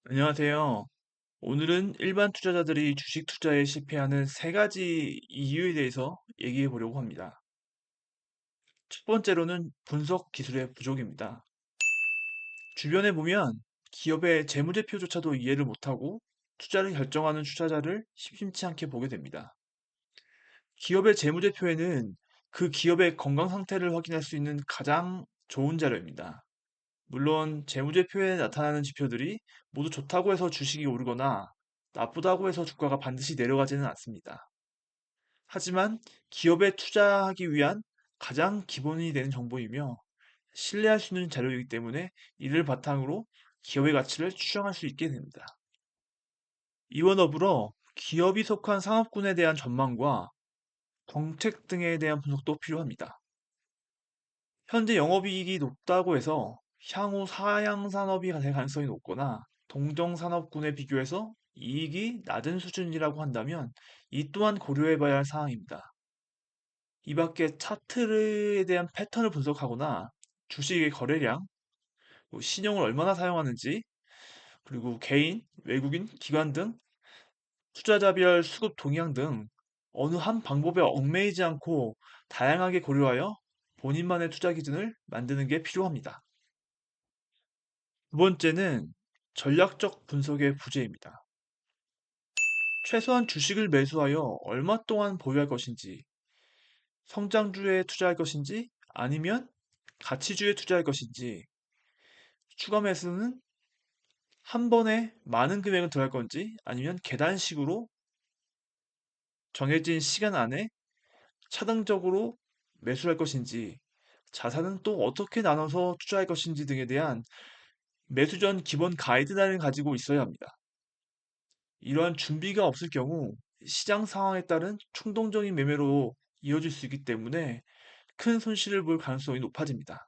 안녕하세요. 오늘은 일반 투자자들이 주식 투자에 실패하는 세 가지 이유에 대해서 얘기해 보려고 합니다. 첫 번째로는 분석 기술의 부족입니다. 주변에 보면 기업의 재무제표조차도 이해를 못하고 투자를 결정하는 투자자를 심심치 않게 보게 됩니다. 기업의 재무제표에는 그 기업의 건강 상태를 확인할 수 있는 가장 좋은 자료입니다. 물론 재무제표에 나타나는 지표들이 모두 좋다고 해서 주식이 오르거나 나쁘다고 해서 주가가 반드시 내려가지는 않습니다. 하지만 기업에 투자하기 위한 가장 기본이 되는 정보이며 신뢰할 수 있는 자료이기 때문에 이를 바탕으로 기업의 가치를 추정할 수 있게 됩니다. 이와 더불어 기업이 속한 상업군에 대한 전망과 정책 등에 대한 분석도 필요합니다. 현재 영업이익이 높다고 해서 향후 사양 산업이 될 가능성이 높거나 동종 산업군에 비교해서 이익이 낮은 수준이라고 한다면 이 또한 고려해 봐야 할 사항입니다. 이 밖에 차트에 대한 패턴을 분석하거나 주식의 거래량, 뭐 신용을 얼마나 사용하는지, 그리고 개인, 외국인, 기관 등 투자자별 수급 동향 등 어느 한 방법에 얽매이지 않고 다양하게 고려하여 본인만의 투자 기준을 만드는 게 필요합니다. 두 번째는 전략적 분석의 부재입니다. 최소한 주식을 매수하여 얼마 동안 보유할 것인지, 성장주에 투자할 것인지, 아니면 가치주에 투자할 것인지, 추가 매수는 한 번에 많은 금액을 들어갈 건지, 아니면 계단식으로 정해진 시간 안에 차등적으로 매수할 것인지, 자산은 또 어떻게 나눠서 투자할 것인지 등에 대한 매수 전 기본 가이드라인을 가지고 있어야 합니다. 이러한 준비가 없을 경우 시장 상황에 따른 충동적인 매매로 이어질 수 있기 때문에 큰 손실을 볼 가능성이 높아집니다.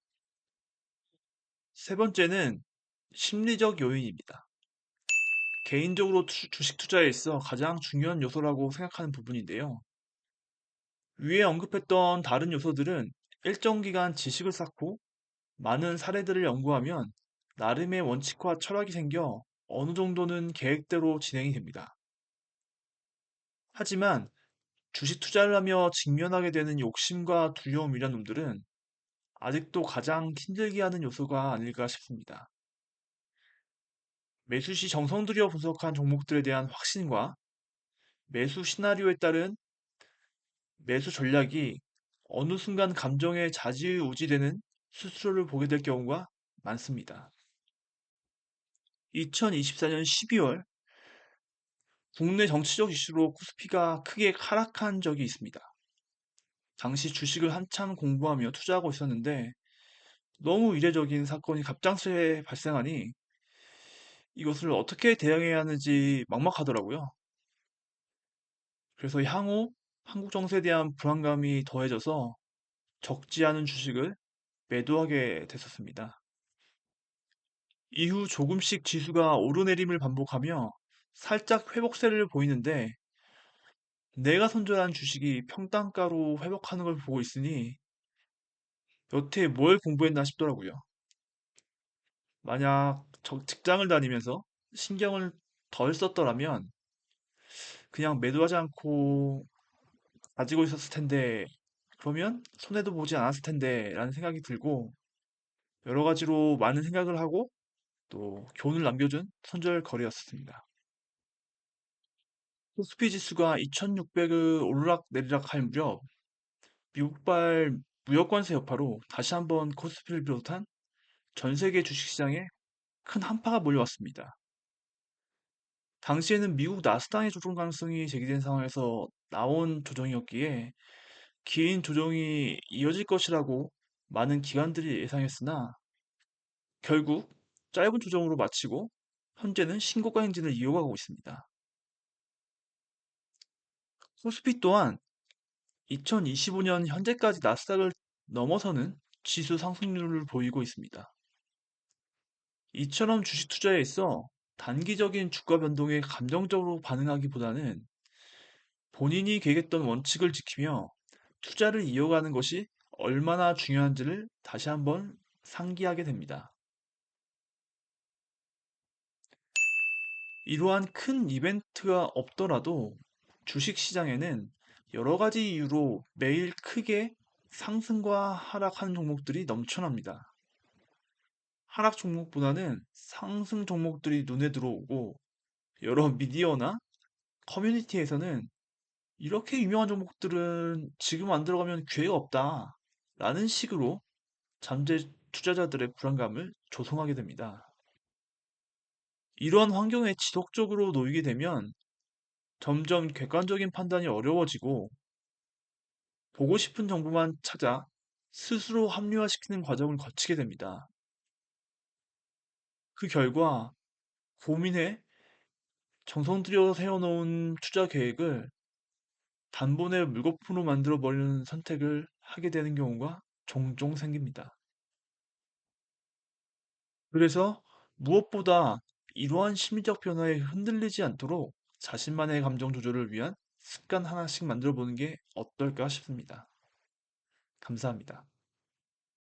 세 번째는 심리적 요인입니다. 개인적으로 주식 투자에 있어 가장 중요한 요소라고 생각하는 부분인데요. 위에 언급했던 다른 요소들은 일정 기간 지식을 쌓고 많은 사례들을 연구하면 나름의 원칙과 철학이 생겨 어느 정도는 계획대로 진행이 됩니다. 하지만 주식 투자를 하며 직면하게 되는 욕심과 두려움이란 놈들은 아직도 가장 힘들게 하는 요소가 아닐까 싶습니다. 매수 시 정성 들여 분석한 종목들에 대한 확신과 매수 시나리오에 따른 매수 전략이 어느 순간 감정에 좌지우지되는 수수료를 보게 될 경우가 많습니다. 2024년 12월 국내 정치적 이슈로 코스피가 크게 하락한 적이 있습니다. 당시 주식을 한참 공부하며 투자하고 있었는데 너무 이례적인 사건이 갑작스레 발생하니 이것을 어떻게 대응해야 하는지 막막하더라고요. 그래서 향후 한국 정세에 대한 불안감이 더해져서 적지 않은 주식을 매도하게 됐었습니다. 이후 조금씩 지수가 오르내림을 반복하며 살짝 회복세를 보이는데 내가 손절한 주식이 평단가로 회복하는 걸 보고 있으니 여태 뭘 공부했나 싶더라고요. 만약 직장을 다니면서 신경을 덜 썼더라면 그냥 매도하지 않고 가지고 있었을 텐데 그러면 손해도 보지 않았을 텐데 라는 생각이 들고 여러 가지로 많은 생각을 하고 또 교훈을 남겨준 손절 거래였습니다. 코스피 지수가 2600을 오르락내리락 할 무렵 미국발 무역 관세 여파로 다시 한번 코스피를 비롯한 전 세계 주식시장에 큰 한파가 몰려왔습니다. 당시에는 미국 나스닥의 조정 가능성이 제기된 상황에서 나온 조정이었기에 긴 조정이 이어질 것이라고 많은 기관들이 예상했으나 결국 짧은 조정으로 마치고 현재는 신고가 행진을 이어가고 있습니다. 코스피 또한 2025년 현재까지 나스닥을 넘어서는 지수 상승률을 보이고 있습니다. 이처럼 주식 투자에 있어 단기적인 주가 변동에 감정적으로 반응하기보다는 본인이 계획했던 원칙을 지키며 투자를 이어가는 것이 얼마나 중요한지를 다시 한번 상기하게 됩니다. 이러한 큰 이벤트가 없더라도 주식 시장에는 여러 가지 이유로 매일 크게 상승과 하락하는 종목들이 넘쳐납니다. 하락 종목보다는 상승 종목들이 눈에 들어오고 여러 미디어나 커뮤니티에서는 이렇게 유명한 종목들은 지금 안 들어가면 기회가 없다 라는 식으로 잠재 투자자들의 불안감을 조성하게 됩니다. 이러한 환경에 지속적으로 놓이게 되면 점점 객관적인 판단이 어려워지고 보고 싶은 정보만 찾아 스스로 합리화시키는 과정을 거치게 됩니다. 그 결과 고민해 정성 들여 세워놓은 투자 계획을 단번에 물거품으로 만들어 버리는 선택을 하게 되는 경우가 종종 생깁니다. 그래서 무엇보다 이러한 심리적 변화에 흔들리지 않도록 자신만의 감정 조절을 위한 습관 하나씩 만들어 보는 게 어떨까 싶습니다. 감사합니다.